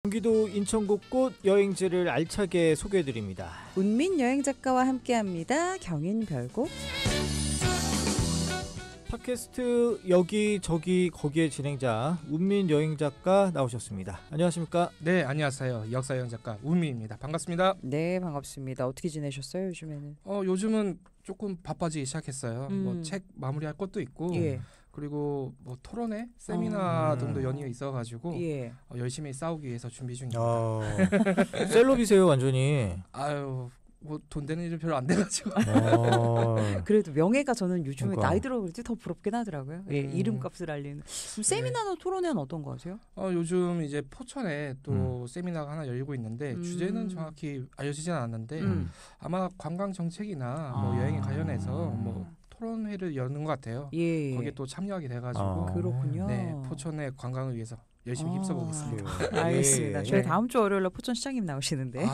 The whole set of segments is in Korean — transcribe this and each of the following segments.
경기도 인천 곳곳 여행지를 알차게 소개해드립니다. 운민 여행작가와 함께합니다. 경인별곡. 팟캐스트 여기저기 거기에 진행자 운민 여행작가 나오셨습니다. 안녕하십니까? 네, 안녕하세요. 역사 여행작가 운민입니다. 반갑습니다. 네, 반갑습니다. 어떻게 지내셨어요, 요즘에는? 요즘은 조금 바빠지기 시작했어요. 뭐 책 마무리할 것도 있고, 예. 그리고 뭐 토론회, 세미나 등도 연이어 있어가지고 예. 열심히 싸우기 위해서 준비 중입니다. 셀럽이세요, 완전히. 아유, 뭐 돈 되는 일은 별로 안 돼가지고. 그래도 명예가 저는 요즘에 그러니까. 나이 들어 그런지 더 부럽긴 하더라고요. 예, 이름값을 알리는. 그럼 세미나나 토론회는 어떤 거 하세요? 요즘 이제 포천에 또 세미나가 하나 열리고 있는데 주제는 정확히 알려지진 않았는데 아마 관광 정책이나 뭐 여행에 관련해서 뭐 토론회를 여는 것 같아요. 예. 거기에 또 참여하게 돼가지고 그렇군요. 네, 포천의 관광을 위해서 열심히 힘써보겠습니다. 알겠습니다. 예. 저희 다음 주 월요일에 포천 시장님 나오시는데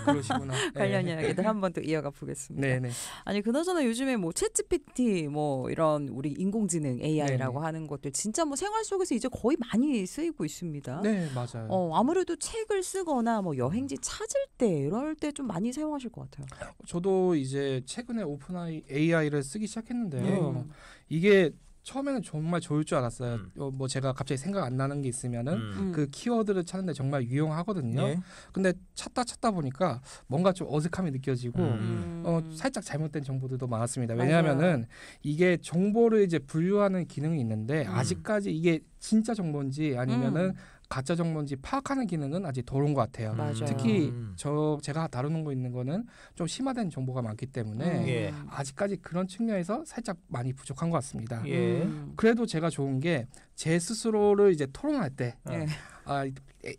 그러시구나. 관련 네. 이야기들 한번 또 이어가 보겠습니다. 네네. 아니 그나저나 요즘에 뭐 챗GPT 뭐 이런 우리 인공지능 AI라고 네네. 하는 것들 진짜 뭐 생활 속에서 이제 거의 많이 쓰이고 있습니다. 네, 맞아요. 아무래도 책을 쓰거나 뭐 여행지 찾을 때 이럴 때 좀 많이 사용하실 것 같아요. 저도 이제 최근에 오픈 AI를 쓰기 시작했는데요. 이게 처음에는 정말 좋을 줄 알았어요. 뭐 제가 갑자기 생각 안 나는 게 있으면은 그 키워드를 찾는데 정말 유용하거든요. 예. 근데 찾다 보니까 뭔가 좀 어색함이 느껴지고 살짝 잘못된 정보들도 많았습니다. 왜냐하면은 이게 정보를 이제 분류하는 기능이 있는데 아직까지 이게 진짜 정보인지 아니면은 가짜 정보인지 파악하는 기능은 아직 덜 온 것 같아요. 맞아요. 특히 제가 다루는 거 있는 거는 좀 심화된 정보가 많기 때문에 예. 아직까지 그런 측면에서 살짝 많이 부족한 것 같습니다. 예. 그래도 제가 좋은 게 제 스스로를 이제 토론할 때 예.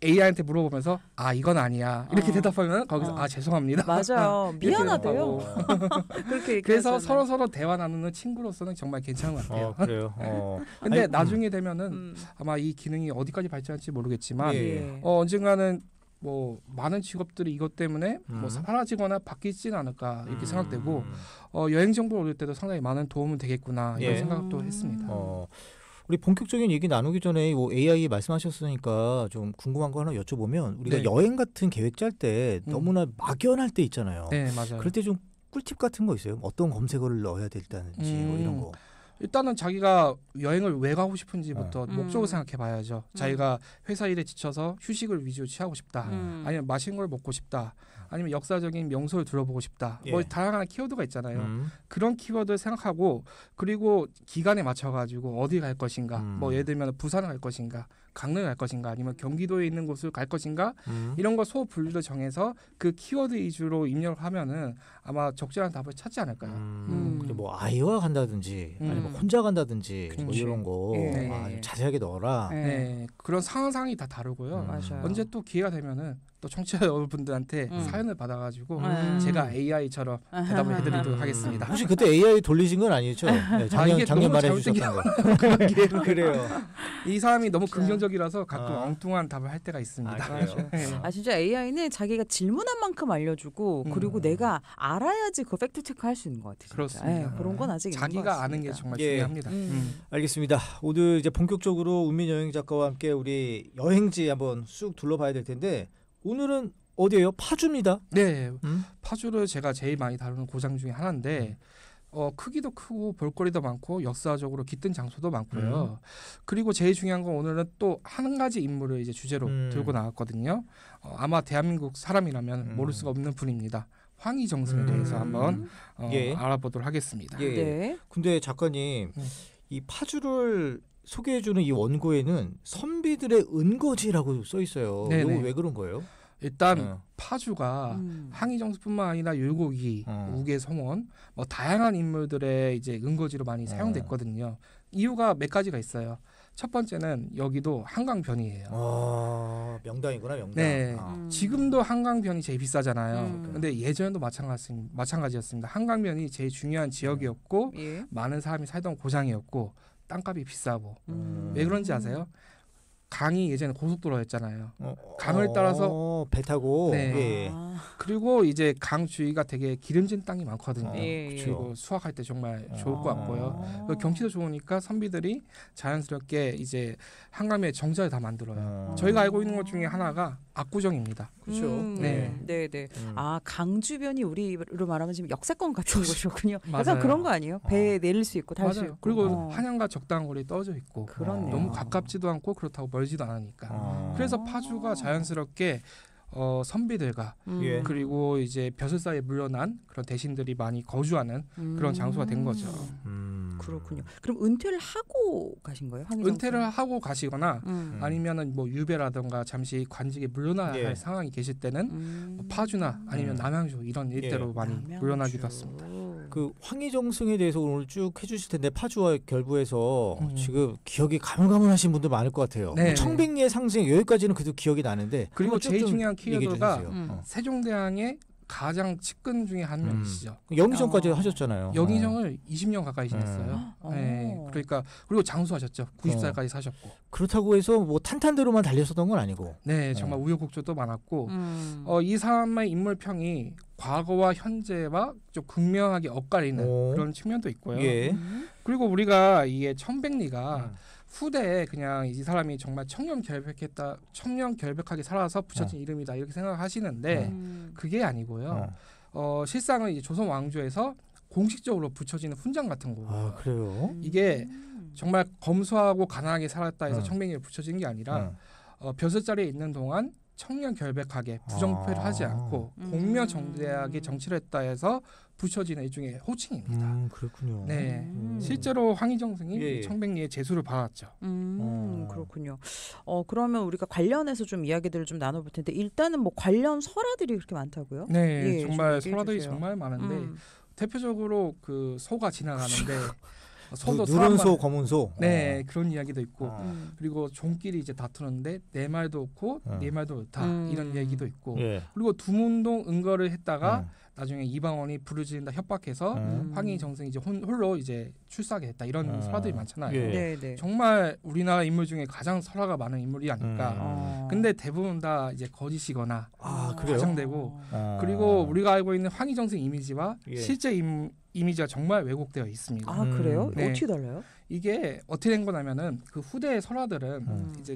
AI한테 물어보면서 이건 아니야 이렇게 대답하면 거기서 죄송합니다. 맞아요. 이렇게 미안하대요. 그렇게 그래서 얘기하잖아요. 서로 대화 나누는 친구로서는 정말 괜찮은 것 같아요. 그래요. 근데 나중에 되면은 아마 이 기능이 어디까지 발전할지 모르겠지만 예. 언젠가는 뭐 많은 직업들이 이것 때문에 뭐 사라지거나 바뀌지는 않을까 이렇게 생각되고 여행 정보를 얻을 때도 상당히 많은 도움은 되겠구나 이런 예. 생각도 했습니다. 우리 본격적인 얘기 나누기 전에 뭐 AI 말씀하셨으니까 좀 궁금한 거 하나 여쭤보면 우리가 네. 여행 같은 계획 짤 때 너무나 막연할 때 있잖아요. 네, 맞아요. 그럴 때 좀 꿀팁 같은 거 있어요? 어떤 검색어를 넣어야 될다든지 뭐 이런 거. 일단은 자기가 여행을 왜 가고 싶은지부터 목적을 생각해 봐야죠. 자기가 회사 일에 지쳐서 휴식을 위주로 취하고 싶다. 아니면 맛있는 걸 먹고 싶다. 아니면 역사적인 명소를 둘러보고 싶다. 예. 뭐 다양한 키워드가 있잖아요. 그런 키워드를 생각하고 그리고 기간에 맞춰가지고 어디 갈 것인가. 뭐 예를 들면 부산을 갈 것인가. 강릉을 갈 것인가. 아니면 경기도에 있는 곳을 갈 것인가. 이런 거 소분류를 정해서 그 키워드 위주로 입력을 하면은 아마 적절한 답을 찾지 않을까요? 그리고 뭐 아이와 간다든지 아니면 혼자 간다든지 뭐 그렇지. 이런 거 예. 좀 자세하게 넣어라. 예. 네, 그런 상황이 다 다르고요. 맞아요. 언제 또 기회가 되면은 또 청취자 여러분들한테 사연을 받아가지고 제가 AI처럼 대답을 해드리도록 하겠습니다. 혹시 그때 AI 돌리신 건 아니죠? 네, 이게 작년 너무 말에 잘못된 해주셨던 거. 그래요. 이 사람이 너무 긍정적이라서 가끔 엉뚱한 답을 할 때가 있습니다. 그래요? 아 진짜 AI는 자기가 질문한 만큼 알려주고 그리고 내가 알아야지 그 팩트 체크 할 수 있는 것 같아요. 진짜. 그렇습니다. 예, 그런 건 아직 있는 것 자기가 같습니다. 아는 게 정말 예. 중요합니다. 알겠습니다. 오늘 이제 본격적으로 운민 여행 작가와 함께 우리 여행지 한번 쑥 둘러봐야 될 텐데 오늘은 어디예요? 파주입니다. 네, 파주를 제가 제일 많이 다루는 고장 중에 하나인데 크기도 크고 볼거리도 많고 역사적으로 깃든 장소도 많고요. 그리고 제일 중요한 건 오늘은 또 한 가지 인물을 이제 주제로 들고 나왔거든요. 아마 대한민국 사람이라면 모를 수가 없는 분입니다. 황희정승에 대해서 한번 예. 알아보도록 하겠습니다. 예. 네. 근데 작가님 이 파주를 소개해주는 이 원고에는 선비들의 은거지라고 써 있어요. 네네. 이거 왜 그런 거예요? 일단 파주가 황희정수뿐만 아니라 율곡이, 우계성원, 뭐 다양한 인물들의 이제 은거지로 많이 사용됐거든요. 이유가 몇 가지가 있어요. 첫 번째는 여기도 한강변이에요. 명당이구나, 명당. 네, 지금도 한강변이 제일 비싸잖아요. 근데 예전에도 마찬가지였습니다. 한강변이 제일 중요한 지역이었고 예. 많은 사람이 살던 고장이었고 땅값이 비싸고 왜 그런지 아세요? 강이 예전에 고속도로였잖아요. 강을 따라서 배 타고 네. 예. 아, 그리고 이제 강 주위가 되게 기름진 땅이 많거든요. 예, 예. 그리고 수확할 때 정말 좋을 것 같고요. 아. 그 경치도 좋으니까 선비들이 자연스럽게 이제 한강에 정자를 다 만들어요. 저희가 알고 있는 것 중에 하나가 압구정입니다. 그렇죠. 네. 네, 네. 아, 강 주변이 우리로 말하면 지금 역세권 같은 곳이었군요. 약간 맞아요. 그런 거 아니에요? 배에 내릴 수 있고 탈 수 맞아요. 있고. 그리고 한양과 적당한 거리에 떨어져 있고 그렇네요. 너무 가깝지도 않고 그렇다고 멀지도 않으니까. 그래서 파주가 자연스럽게 선비들과 예. 그리고 이제 벼슬사에 물려난 그런 대신들이 많이 거주하는 그런 장소가 된 거죠. 그렇군요. 그럼 은퇴를 하고 가신 거예요? 황희정 은퇴를 씨는? 하고 가시거나 아니면은 뭐 유배라든가 잠시 관직에 물러나야 예. 할 상황이 계실 때는 뭐 파주나 아니면 남양주 이런 일대로 예. 많이 남양주. 물러나기도 했습니다. 그 황희정승에 대해서 오늘 쭉 해주실 텐데 파주와 결부해서 지금 기억이 가물가물하신 분들 많을 것 같아요. 네. 청백리의 상승 여기까지는 그래도 기억이 나는데 그리고 한번 쭉 제일 좀 중요한 얘기해 키워드가 주세요. 세종대왕의 가장 측근 중에 한 명이시죠. 영의정까지 어. 하셨잖아요. 영의정을 20년 가까이 지냈어요. 네, 어. 그러니까 그리고 장수하셨죠. 90살까지 사셨고. 그렇다고 해서 뭐 탄탄대로만 달렸었던 건 아니고. 네, 정말 우여곡절도 많았고 음. 이 사람의 인물평이 과거와 현재와 좀 극명하게 엇갈리는 그런 측면도 있고요. 예. 그리고 우리가 이게 천백리가 후대에 그냥 이 사람이 정말 청렴결백하게 살아서 붙여진 이름이다 이렇게 생각하시는데 그게 아니고요. 실상은 이제 조선 왕조에서 공식적으로 붙여지는 훈장 같은 거고. 아 그래요? 이게 정말 검소하고 가난하게 살았다 해서 음. 청백리를 붙여진 게 아니라 벼슬자리에 있는 동안 청렴결백하게 부정부패를 하지 않고 공명정대하게 정치를 했다 해서 붙여지는 일종의 호칭입니다. 그렇군요. 네, 실제로 황희정 스님이 예, 예. 청백리의 제수를 받았죠. 그렇군요. 그러면 우리가 관련해서 좀 이야기들을 좀 나눠볼 텐데 일단은 뭐 관련 설화들이 그렇게 많다고요? 네, 예, 정말 좀 얘기해 설화들이 주세요. 정말 많은데 대표적으로 그 소가 지나가는데 소도 누런 소, 사람만- 검은 소. 네, 그런 이야기도 있고 음. 그리고 종끼리 이제 다투는데 내 말도 옳고 네 말도 옳다 이런 얘기도 있고 예. 그리고 두문동 응거를 했다가 나중에 이방원이 부르짖는다 협박해서 황희정승이 이제 홀로 이제 출사하게 됐다 이런 설화들이 많잖아요. 예. 네, 네. 정말 우리나라 인물 중에 가장 설화가 많은 인물이 아닐까. 근데 대부분 다 이제 거짓이거나 아 그래요? 과장되고 아. 그리고 우리가 알고 있는 황희정승 이미지와 예. 실제 이미지가 정말 왜곡되어 있습니다. 아 그래요? 네. 어떻게 달라요? 이게 어떻게 된 거냐면은 그 후대의 설화들은 이제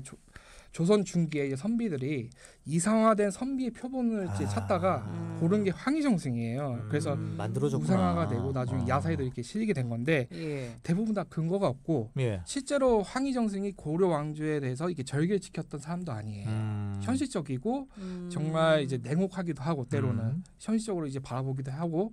조선 중기에 이제 선비들이 이상화된 선비의 표본을 이제 찾다가 고른 게 황희정승이에요. 그래서 만들어졌구나. 우상화가 되고 나중에 야사에도 이렇게 실리게 된 건데 예. 대부분 다 근거가 없고 예. 실제로 황희정승이 고려 왕조에 대해서 이게 절개를 지켰던 사람도 아니에요. 현실적이고 정말 이제 냉혹하기도 하고 때로는 현실적으로 이제 바라보기도 하고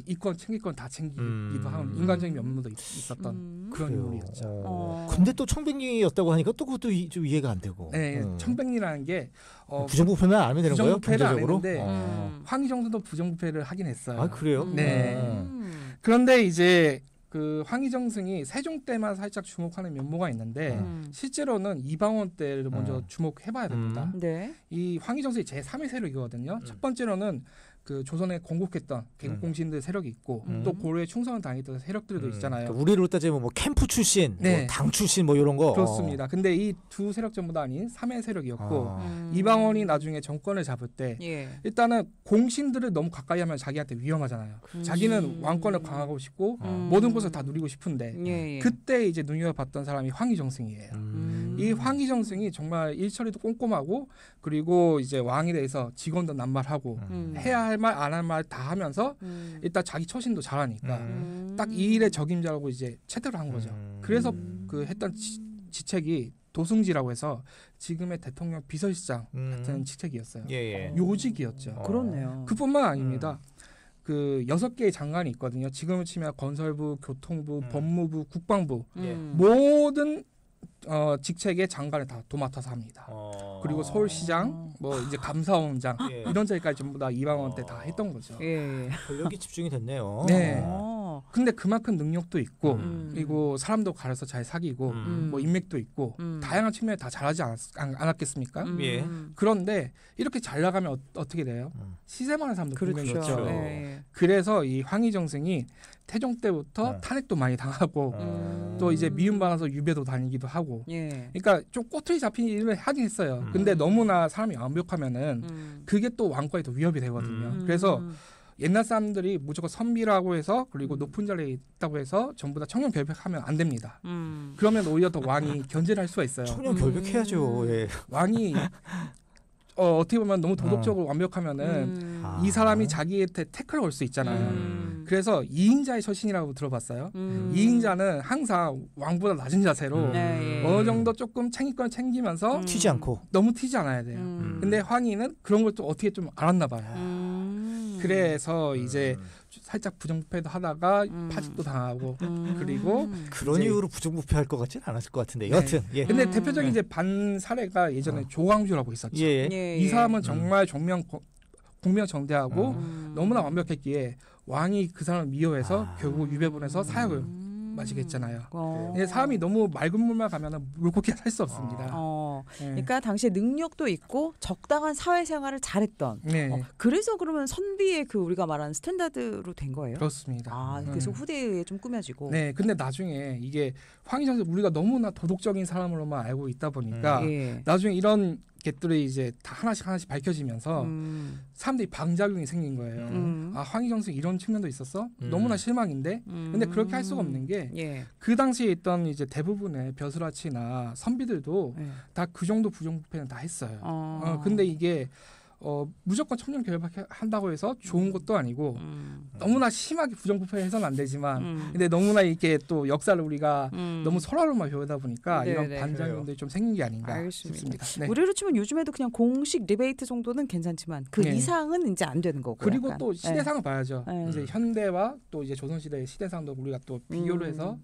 이권 챙길건 다 챙기기도 하는 인간적인 면모도 있었던 그런 그래요. 인물이었죠. 근데 또 청백리였다고 하니까 또 그것도 좀 이해가 안 되고. 네, 청백리라는 게 부정부패만 안 하면 되는 거예요? 부정부패를 안 경제적으로? 했는데 황희정승도 부정부패를 하긴 했어요. 아 그래요? 네. 그런데 이제 그 황희정승이 세종 때만 살짝 주목하는 면모가 있는데 실제로는 이방원 때를 먼저 주목해봐야 됩니다. 네. 이 황희정승이 제3의 세력이거든요. 첫 번째로는 그 조선에 건국했던 개국공신들 세력이 있고 또 고려에 충성을 다했던 세력들도 있잖아요. 그러니까 우리로 따지면 뭐 캠프 출신, 네. 뭐 당 출신 뭐 이런 거. 그렇습니다. 근데 이 두 세력 전부 다 아닌 3의 세력이었고 이방원이 나중에 정권을 잡을 때 예. 일단은 공신들을 너무 가까이 하면 자기한테 위험하잖아요. 자기는 왕권을 강하고 싶고 모든 것을 다 누리고 싶은데 예, 예. 그때 이제 눈여겨봤던 사람이 황희정승이에요. 이 황희정승이 정말 일처리도 꼼꼼하고 그리고 이제 왕에 대해서 직원도 남발하고 해야 할 말 안 할 말 다 하면서 일단 자기 처신도 잘하니까 딱 이 일의 적임자라고 이제 채택을 한 거죠. 그래서 그 했던 지책이 도승지라고 해서 지금의 대통령 비서실장 같은 직책이었어요. 예. 요직이었죠. 그렇네요. 그뿐만 아닙니다. 그 6개의 장관이 있거든요. 지금을 치면 건설부, 교통부, 법무부, 국방부 모든 직책의 장관을 다 도맡아서 합니다. 그리고 서울시장, 뭐 이제 감사원장 예. 이런 자리까지 전부 다 이방원 때 다 했던 거죠. 예. 권력이 집중이 됐네요. 네. 어. 근데 그만큼 능력도 있고 그리고 그리고 사람도 가려서 잘 사귀고 뭐 인맥도 있고 다양한 측면에 다 잘하지 않았겠습니까? 예. 그런데 이렇게 잘 나가면 어떻게 돼요? 시세만한 사람도 분명히 그렇죠. 있죠. 예. 그래서 이 황희정승이 태종 때부터 탄핵도 많이 당하고 또 이제 미움받아서 유배도 다니기도 하고 예. 그러니까 좀 꼬투리 잡힌 일을 하긴 했어요. 근데 너무나 사람이 완벽하면은 그게 또 왕권에 더 위협이 되거든요. 그래서 옛날 사람들이 무조건 선비라고 해서 그리고 높은 자리에 있다고 해서 전부 다 청년 결백하면 안 됩니다. 그러면 오히려 더 왕이 견제를 할 수가 있어요. 청년 결백해야죠. 예. 왕이 어떻게 보면 너무 도덕적으로 완벽하면은 이 사람이 자기한테 태클을 걸 수 있잖아요. 그래서 2인자의 처신이라고 들어봤어요. 2인자는 항상 왕보다 낮은 자세로 네, 예. 어느 정도 조금 챙길 챙기면서 튀지 않고. 너무 튀지 않아야 돼요. 근데 황희는 그런 걸 또 어떻게 좀 알았나 봐요. 그래서 이제 살짝 부정부패도 하다가 파직도 당하고 그리고 그런 이제- 이유로 부정부패할 것 같지는 않았을 것 같은데. 네. 여하튼 예. 근데 대표적인 이제 반 사례가 예전에 조광주라고 있었죠. 예. 예, 이 예. 사람은 정말 공명정대하고 너무나 완벽했기에 왕이 그 사람을 미워해서 결국 유배보내서 사형을 마시게 했잖아요. 근데 사람이 너무 맑은 물만 가면은 물고기 살 수 없습니다. 네. 그러니까 당시에 능력도 있고 적당한 사회생활을 잘했던. 네, 그래서 그러면 선비의 그 우리가 말하는 스탠다드로 된 거예요? 그렇습니다. 아, 그래서 후대에 의해 좀 꾸며지고. 네, 근데 나중에 이게 황희정 우리가 너무나 도덕적인 사람으로만 알고 있다 보니까 예. 나중에 이런 것들이 이제 다 하나씩 밝혀지면서 사람들이 방작용이 생긴 거예요. 아, 황희정승 이런 측면도 있었어? 너무나 실망인데. 근데 그렇게 할 수가 없는 게 그 예. 당시에 있던 이제 대부분의 벼슬아치나 선비들도 예. 다 그 정도 부정부패는 다 했어요. 어. 근데 이게 무조건 청년 결박한다고 해서 좋은 것도 아니고 너무나 심하게 부정부패해서는 안 되지만 근데 너무나 이렇게 또 역사를 우리가 너무 설화로만 배우다 보니까 네네. 이런 반작용들이 좀 생긴 게 아닌가 알겠습니다. 싶습니다. 네. 우리로 치면 요즘에도 그냥 공식 리베이트 정도는 괜찮지만 그 네. 이상은 이제 안 되는 거고. 그리고 약간. 또 시대상을 봐야죠. 네. 이제 현대와 또 이제 조선시대의 시대상도 우리가 또 비교를 해서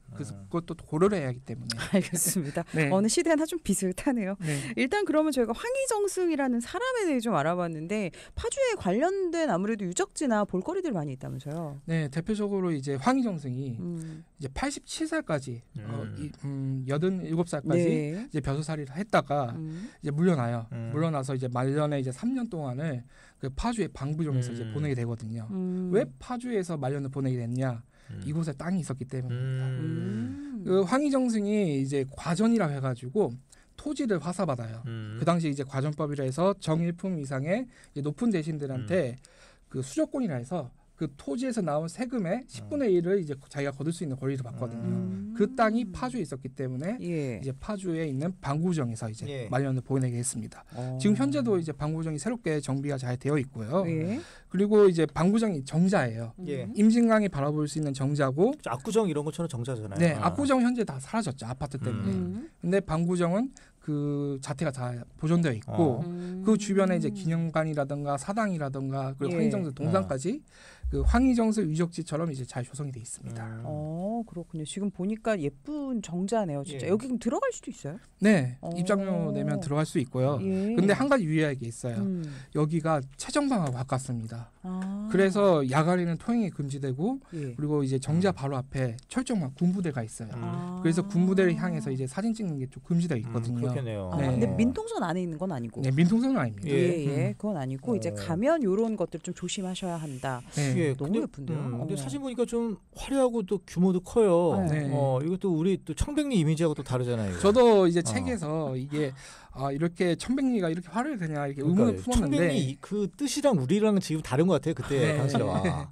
그것도 고려를 해야 하기 때문에. 알겠습니다. 네. 어느 시대나 좀 비슷하네요. 네. 일단 그러면 저희가 황희정승이라는 사람에 대해 좀 알아봤는데 파주에 관련된 아무래도 유적지나 볼거리들 많이 있다면서요. 네, 대표적으로 이제 황희정승이 이제 87살까지 87살까지 네. 이제 벼슬살이를 했다가 이제 물러나요. 물러나서 이제 말년에 이제 3년 동안을 그 파주의 방부정에서 이제 보내게 되거든요. 왜 파주에서 말년을 보내게 됐냐? 이곳에 땅이 있었기 때문입니다. 그 황희정승이 이제 과전이라 해가지고 토지를 화사받아요. 그 당시 이제 과전법이라 해서 정일품 이상의 이제 높은 대신들한테 그 수조권이라 해서 그 토지에서 나온 세금의 10분의 1을 이제 자기가 거둘 수 있는 권리를 받거든요. 그 땅이 파주에 있었기 때문에 예. 이제 파주에 있는 방구정에서 이제 예. 말년을 보내게 했습니다. 지금 현재도 이제 방구정이 새롭게 정비가 잘 되어 있고요. 예. 그리고 이제 방구정이 정자예요. 예. 임진강이 바라볼 수 있는 정자고, 압구정 이런 것처럼 정자잖아요. 네, 아. 압구정 현재 다 사라졌죠, 아파트 때문에. 근데 방구정은 그 자태가 다 보존되어 있고 그 주변에 이제 기념관이라든가 사당이라든가 그리고 예. 황희정승 동상까지 그 황희정승 유적지처럼 이제 잘 조성이 돼 있습니다. 그렇군요. 지금 보니까 예쁜 정자네요. 진짜 예. 여기 그럼 들어갈 수도 있어요? 네, 어. 입장료 내면 들어갈 수 있고요. 예. 근데 한 가지 유의할 게 있어요. 음. 여기가 최정방하고 가깝습니다. 아. 그래서 야간에는 통행이 금지되고 예. 그리고 이제 정자 바로 앞에 철쭉망 군부대가 있어요. 아. 그래서 군부대를 향해서 이제 사진 찍는 게 좀 금지되어 있거든요. 그렇겠네요. 아, 네. 근데 민통선 안에 있는 건 아니고. 네, 민통선은 아닙니다. 예, 그건 아니고 이제 어. 가면 요런 것들 좀 조심하셔야 한다. 네. 예, 너무 예쁜데요? 근데 어. 사진 보니까 좀 화려하고 또 규모도 커요. 네. 이것도 우리 또 청백리 이미지하고 또 다르잖아요. 이거. 저도 이제 책에서 이게 이렇게 천백리가 이렇게 화려되냐 이렇게 의문을 그러니까요. 품었는데 청백리 그 뜻이랑 우리랑은 지금 다른 것 같아요. 그때 네. 당시와.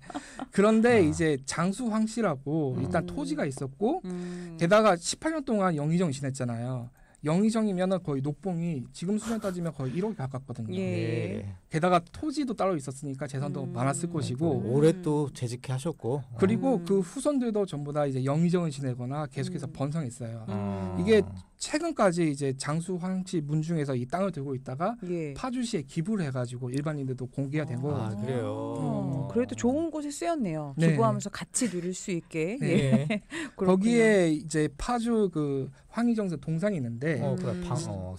그런데 아. 이제 장수 황씨라고 일단 토지가 있었고 음. 게다가 18년 동안 영의정이 지냈잖아요. 영의정이면은 거의 녹봉이 지금 수준 따지면 거의 1억에 가깝거든요. 예. 게다가 토지도 따로 있었으니까 재산도 많았을 것이고 오래 또 재직해 하셨고. 그리고 그 후손들도 전부 다 이제 영의정을 지내거나 계속해서 번성했어요. 어. 이게 최근까지 이제 장수 황씨 문중에서 이 땅을 들고 있다가 예. 파주시에 기부를 해가지고 일반인들도 공개가 된 거거든요. 아, 그래요. 그래도 좋은 곳에 쓰였네요. 네. 기부하면서 같이 누릴 수 있게. 네. 예. 예. 그렇군요. 거기에 이제 파주 그 황희정선 동상이 있는데 그래.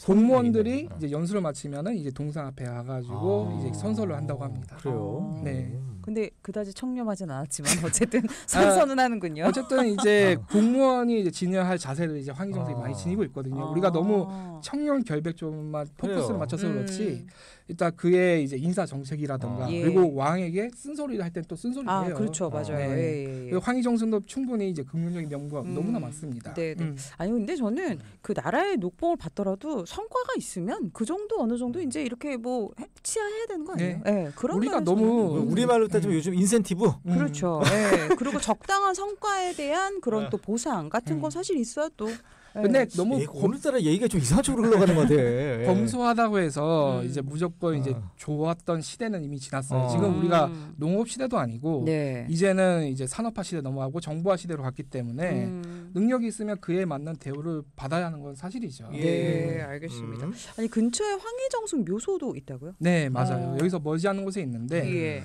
공무원들이 선생님이네. 이제 연수를 마치면은 이제 동상 앞에 가가지고 아. 이제 선서를 한다고 합니다. 그래요. 네. 근데 그다지 청렴하진 않았지만 어쨌든 선서는 하는군요. 어쨌든 이제 공무원이 이제 지녀야 할 자세를 이제 황희정선이 많이 지니고 있거든요. 우리가 너무 청년 결백 쪽만 포커스를 그래요. 맞춰서 그렇지 일단 그의 이제 인사 정책이라든가 예. 그리고 왕에게 쓴소리를 할 땐 또 쓴소리를 아 해요. 그렇죠, 맞아요. 네. 예, 예, 예. 그리고 황희정선도 충분히 이제 긍정적인 명부가 너무나 많습니다. 네, 네. 아니 근데 저는 그 나라의 녹봉을 받더라도 성과가 있으면 그 정도 어느 정도 이제 이렇게 뭐 치하해야 되는 거 아니에요? 네. 그런 우리가 면에서는 너무 우리말로 따지면 요즘 인센티브. 그렇죠. 예. 그리고 적당한 성과에 대한 그런 또 보상 같은 건 사실 있어야 또. 예. 근데 너무 오늘따라 얘기가 좀 이상한 쪽으로 흘러가는 것 같아. 예. 검소하다고 해서 이제 무조건 이제 좋았던 시대는 이미 지났어요. 지금 우리가 농업 시대도 아니고 네. 이제는 이제 산업화 시대 넘어가고 정보화 시대로 갔기 때문에 능력이 있으면 그에 맞는 대우를 받아야 하는 건 사실이죠. 네, 알겠습니다. 아니 근처에 황희정승 묘소도 있다고요? 네, 맞아요. 여기서 머지않은 곳에 있는데 예.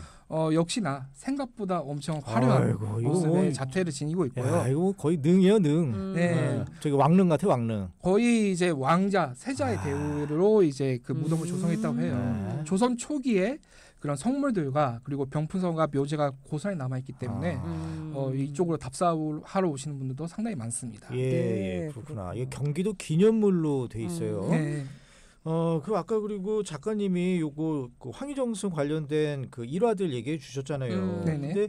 역시나 생각보다 엄청 화려한 아이고, 이거 모습의 뭐- 자태를 지니고 있고요. 야, 이거 거의 능이에요, 능. 네, 저기 왕릉 같아, 왕릉. 거의 이제 왕자 세자의 대우로 이제 그 무덤을 조성했다고 해요. 조선 초기에 그런 성물들과 그리고 병풍선과 묘제가 고스란히 남아 있기 때문에 이쪽으로 답사하러 오시는 분들도 상당히 많습니다. 예, 네, 예, 그렇구나. 이게 경기도 기념물로 돼 있어요. 네. 그 아까 그리고 작가님이 요거 그 황희정승 관련된 그 일화들 얘기해 주셨잖아요. 네네. 근데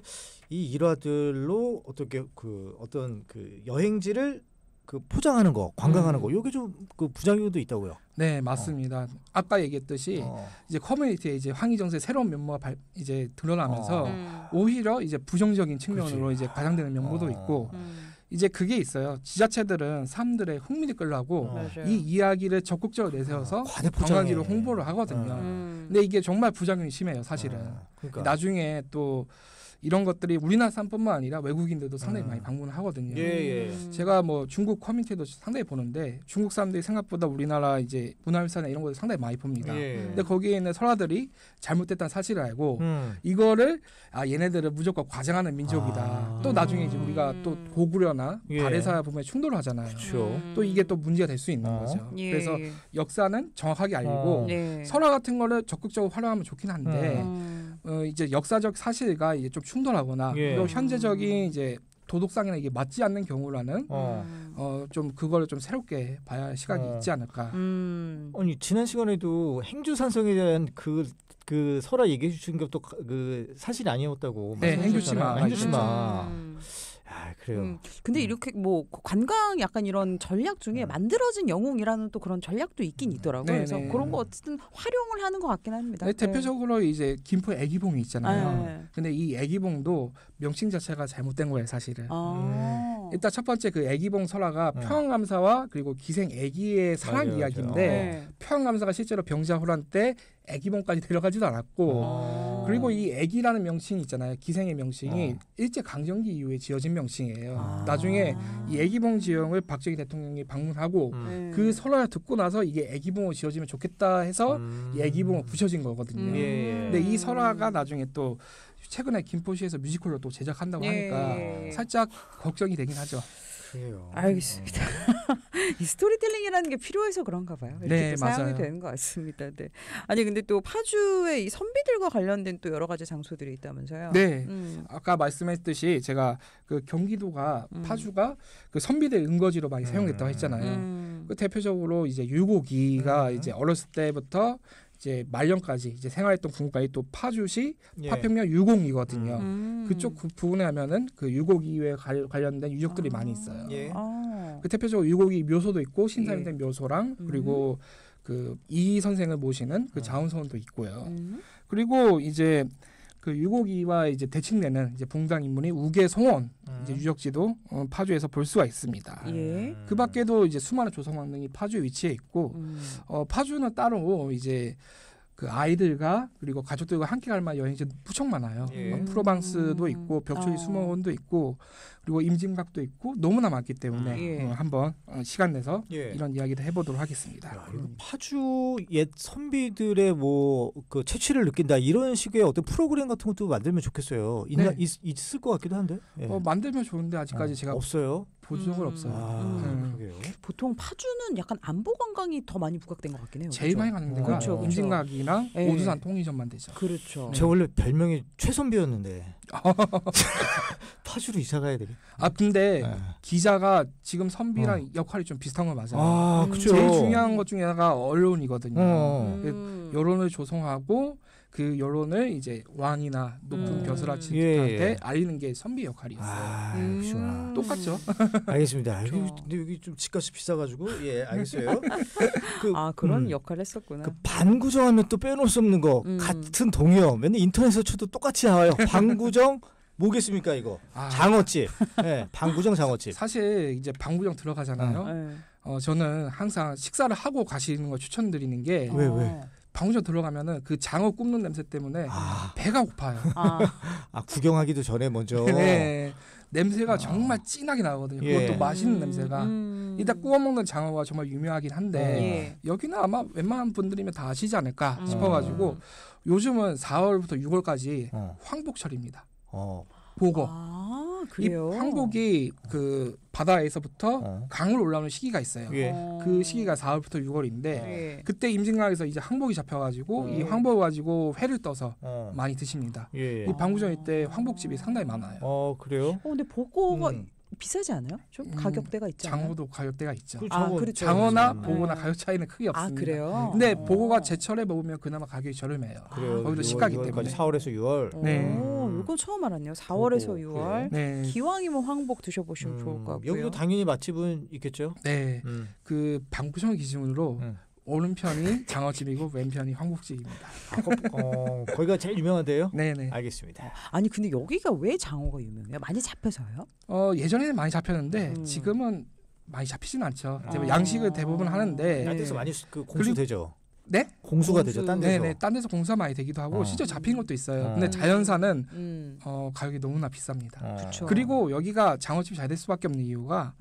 이 일화들로 어떻게 그 어떤 그 여행지를 그 포장하는 거, 관광하는 거, 요게 좀 그 부작용도 있다고요. 네, 맞습니다. 아까 얘기했듯이 이제 커뮤니티에 이제 황희정세의 새로운 면모가 이제 드러나면서 오히려 이제 부정적인 측면으로 그치. 이제 가장되는 면모도 있고 이제 그게 있어요. 지자체들은 사람들의 흥미를 끌려고 맞아요. 이 이야기를 적극적으로 내세워서 과대 포장해. 관광지로 홍보를 하거든요. 근데 이게 정말 부작용이 심해요, 사실은. 그러니까. 나중에 또 이런 것들이 우리나라 사람뿐만 아니라 외국인들도 상당히 많이 방문을 하거든요. 예. 제가 뭐 중국 커뮤니티도 상당히 보는데 중국 사람들이 생각보다 우리나라 이제 문화유산이나 이런 것을 상당히 많이 봅니다. 예. 근데 거기에 있는 설화들이 잘못됐다는 사실을 알고 이거를 얘네들은 무조건 과장하는 민족이다. 또 나중에 이제 우리가 또 고구려나 예. 바레사 보면 충돌을 하잖아요. 그렇죠. 또 이게 또 문제가 될 수 있는 거죠. 예. 그래서 역사는 정확하게 알고 네. 설화 같은 거를 적극적으로 활용하면 좋긴 한데 이제 역사적 사실과 이제 좀 충돌하거나 예. 또 현재적인 이제 도덕상이나 이게 맞지 않는 경우라는 좀 그거를 좀 새롭게 봐야 할 시각이 있지 않을까. 아니 지난 시간에도 행주산성에 대한 그 설화 얘기해 주신 것도 그 사실이 아니었다고 네, 말씀하셨잖아요. 행주치마. 행주치마. 아, 그래요. 근데 이렇게 뭐 관광 약간 이런 전략 중에 만들어진 영웅이라는 또 그런 전략도 있긴 있더라고요. 네, 그래서 네. 그런 거 어쨌든 활용을 하는 것 같긴 합니다. 네, 대표적으로 이제 김포 애기봉이 있잖아요. 네. 근데 이 애기봉도 명칭 자체가 잘못된 거예요, 사실은. 일단 첫 번째 그 애기봉 설화가 평안감사와 그리고 기생 애기의 사랑 맞아요, 이야기인데 네. 평안감사가 실제로 병자호란 때 애기봉까지 데려가지도 않았고 그리고 이 애기라는 명칭이 있잖아요. 기생의 명칭이 일제 강점기 이후에 지어진 명칭이에요. 나중에 이 애기봉 지형을 박정희 대통령이 방문하고 그 설화를 듣고 나서 이게 애기봉을 지어지면 좋겠다 해서 이 애기봉을 붙여진 거거든요. 예. 근데 이 설화가 나중에 또 최근에 김포시에서 뮤지컬로 또 제작한다고 하니까 살짝 걱정이 되긴 하죠. 그래요. 알겠습니다. 이 스토리텔링이라는 게 필요해서 그런가 봐요. 이렇게 네, 또 사용이 맞아요. 되는 것 같습니다. 네. 아니 근데 또 파주에 이 선비들과 관련된 또 여러 가지 장소들이 있다면서요. 네. 아까 말씀했듯이 제가 그 경기도가 파주가 그 선비들 은거지로 많이 사용됐다고 했잖아요. 그 대표적으로 이제 유고기가 이제 어렸을 때부터 이제 말년까지 이제 생활했던 군까지 또 파주시 예. 파평면 유공이거든요. 그쪽 그 부분에 하면은 그 유고기에 관련된 유적들이 많이 있어요. 예. 그 대표적으로 유고기 묘소도 있고 신사임된 묘소랑 그리고 그 이 선생을 모시는 그 자운선도 있고요. 그리고 이제 그 유고기와 이제 대칭되는 이제 붕당 인물이 우계송원 이제 유적지도 파주에서 볼 수가 있습니다. 예. 그 밖에도 이제 수많은 조성 왕릉이 파주에 위치해 있고 파주는 따로 이제 그 아이들과 그리고 가족들과 함께 갈 만한 여행지 무척 많아요. 예. 프로방스도 있고 벽초리 수목원도 있고 그리고 임진각도 있고 너무나 많기 때문에 예. 한번 시간 내서 예. 이런 이야기를 해보도록 하겠습니다. 야, 이거 파주 옛 선비들의 뭐 그 채취를 느낀다 이런 식의 어떤 프로그램 같은 것도 만들면 좋겠어요. 네. 있을 것 같기도 한데. 예. 만들면 좋은데 아직까지 제가 없어요. 본 적은 없어요. 그러게요. 보통 파주는 약간 안보 관광이 더 많이 부각된 것 같긴 해요. 제일 그렇죠? 많이 가는 데가 그렇죠, 그렇죠. 임진각이랑 예. 오두산 통일점만 되죠. 그렇죠. 제가 원래 별명이 최선비였는데 파주로 이사 가야 되겠. 근데 예. 기자가 지금 선비랑 역할이 좀 비슷한 거 맞아요. 아, 그죠. 제일 중요한 것 중에 하나가 언론이거든요. 음. 여론을 조성하고 그 여론을 이제 왕이나 높은 벼슬아치한테 예. 알리는 게 선비 역할이었어요. 아, 그렇구나. 똑같죠? 알겠습니다. 그렇죠. 근데 여기 좀 집값이 비싸가지고 예, 알겠어요. 그런 역할을 했었구나. 그 반구정하면 또 빼놓을 수 없는 거 같은 동요. 맨날 인터넷에서 쳐도 똑같이 나와요. 반구정 뭐겠습니까 이거? 장어집. 네, 반구정 장어집. 사실 이제 방구정 들어가잖아요. 네. 저는 항상 식사를 하고 가시는 걸 추천드리는 게 왜? 방구정 들어가면은 그 장어 굽는 냄새 때문에 배가 고파요. 구경하기도 전에 먼저. 네. 냄새가 정말 진하게 나거든요. 예. 그것도 맛있는 냄새가. 일단 구워 먹는 장어가 정말 유명하긴 한데 여기는 아마 웬만한 분들이면 다 아시지 않을까 싶어가지고 요즘은 4월부터 6월까지 황복철입니다. 보고. 그래요? 이 황복이 그 바다에서부터 강을 올라오는 시기가 있어요. 예. 그 시기가 4월부터 6월인데 그때 임진강에서 이제 황복이 잡혀가지고 이 황복 가지고 회를 떠서 많이 드십니다. 예. 이 방구정 이때 황복집이 상당히 많아요. 그래요? 근데 보고가 비싸지 않아요? 좀 가격대가 있잖아요. 장어도 가격대가 있죠. 그렇죠. 장어나 네. 보고나 가격 차이는 크게 없습니다. 그래요? 근데 보고가 제철에 먹으면 그나마 가격이 저렴해요. 그래요. 거기도 식가기 6월까지 때문에. 4월에서 6월. 네. 이건 처음 알았네요. 4월에서 보고, 6월. 네. 기왕이면 황복 드셔보시면 좋을 것 같고요. 여기도 당연히 맛집은 있겠죠. 네. 그 방구정 기준으로 오른편이 장어집이고 왼편이 황복집입니다. 거기가 제일 유명한데요? 네네. 알겠습니다. 아니 근데 여기가 왜 장어가 유명해요? 많이 잡혀서요? 예전에는 많이 잡혔는데 지금은 많이 잡히지는 않죠. 양식을 대부분 하는데 딴 데서 많이 공수되죠. 네? 공수가 되죠. 딴 데서. 네네. 딴 데서 공수가 많이 되기도 하고 실제 잡힌 것도 있어요. 근데 자연산은 가격이 너무나 비쌉니다. 그쵸. 그리고 여기가 장어집이 잘 될 수밖에 없는 이유가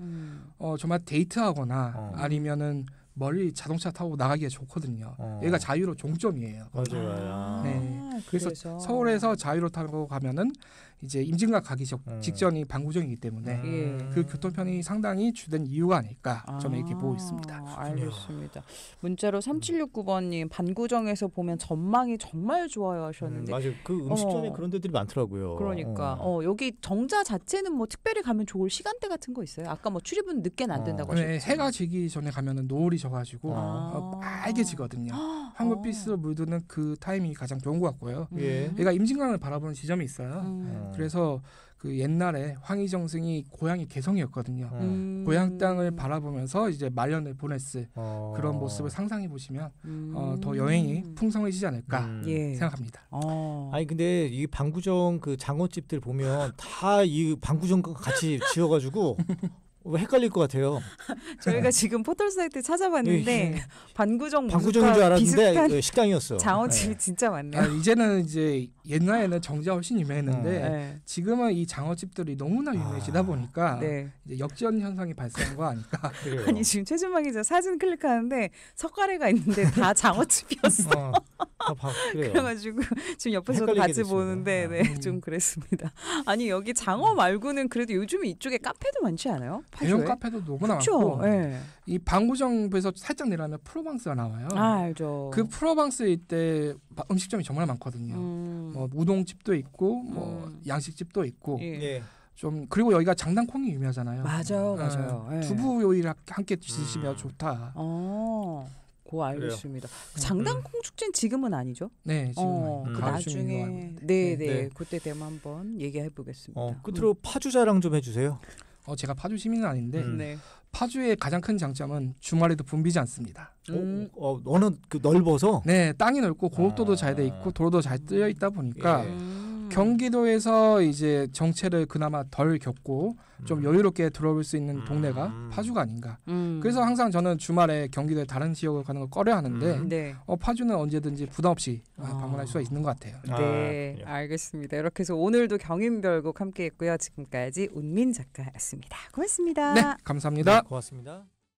정말 데이트하거나 아니면은 멀리 자동차 타고 나가기가 좋거든요. 여기가 자유로 종점이에요. 맞아요. 네. 그래서 서울에서 자유로 타고 가면은 이제 임진각 가기 직전이 방구정이기 때문에 그 교통편이 상당히 주된 이유가 아닐까 저는 이렇게 보고 있습니다. 알겠습니다. 문자로 3769번님 반구정에서 보면 전망이 정말 좋아요 하셨는데 맞아요. 그 음식점에 그런 데들이 많더라고요. 그러니까 여기 정자 자체는 뭐 특별히 가면 좋을 시간대 같은 거 있어요? 아까 뭐 출입은 늦게는 안 된다고 하셨죠? 네, 해가 지기 전에 가면은 노을이 져가지고 빨개지거든요. 황금빛으로 물드는 그 타이밍이 가장 좋은 것 같고요. 얘가 임진강을 바라보는 지점이 있어요. 그래서 그 옛날에 황희정승이 고향이 개성이었거든요. 고향 땅을 바라보면서 이제 말년을 보냈을 그런 모습을 상상해 보시면 더 여행이 풍성해지지 않을까 생각합니다. 아니 근데 이 방구정 그 장어집들 보면 다 이 방구정 같이 지어가지고 헷갈릴 것 같아요. 저희가 지금 포털 사이트 찾아봤는데 반구정 방구정인 줄 알았는데 비슷한 식당이었어. 장어집이 진짜 많네요. 이제는 이제 옛날에는 정자가 훨씬 유명했는데 지금은 이 장어집들이 너무나 유명해지다 보니까 이제 역전 현상이 발생한 거 아닐까. 아니 지금 최준만 기자 사진 클릭하는데 석가래가 있는데 다 장어집이었어. 그래가지고 지금 옆에서도 같이 됐습니다. 보는데 좀 그랬습니다. 아니 여기 장어 말고는 그래도 요즘 이쪽에 카페도 많지 않아요? 대형 카페도 너무나 많고 이 방구정에서 살짝 내려가면 프로방스가 나와요. 알죠. 그 프로방스 이때 음식점이 정말 많거든요. 뭐 우동집도 있고 뭐 양식집도 있고 좀 그리고 여기가 장단콩이 유명하잖아요. 맞아요. 두부 요리를 함께 드시면 좋다. 알겠습니다. 장단콩 축제는 지금은 아니죠? 네, 지금은 나중에 네, 그때 되면 한번 얘기해 보겠습니다. 끝으로 파주 자랑 좀 해주세요. 제가 파주 시민은 아닌데 파주의 가장 큰 장점은 주말에도 붐비지 않습니다. 워낙 넓어서 네, 땅이 넓고 고속도도 잘 돼 있고 도로도 잘 뚫려 있다 보니까 경기도에서 이제 정체를 그나마 덜 겪고 좀 여유롭게 들어올 수 있는 동네가 파주가 아닌가. 그래서 항상 저는 주말에 경기도의 다른 지역을 가는 걸 꺼려하는데 네. 파주는 언제든지 부담 없이 방문할 수가 있는 것 같아요. 네, 알겠습니다. 이렇게 해서 오늘도 경인별곡 함께했고요. 지금까지 운민 작가였습니다. 고맙습니다. 네, 감사합니다. 네, 고맙습니다.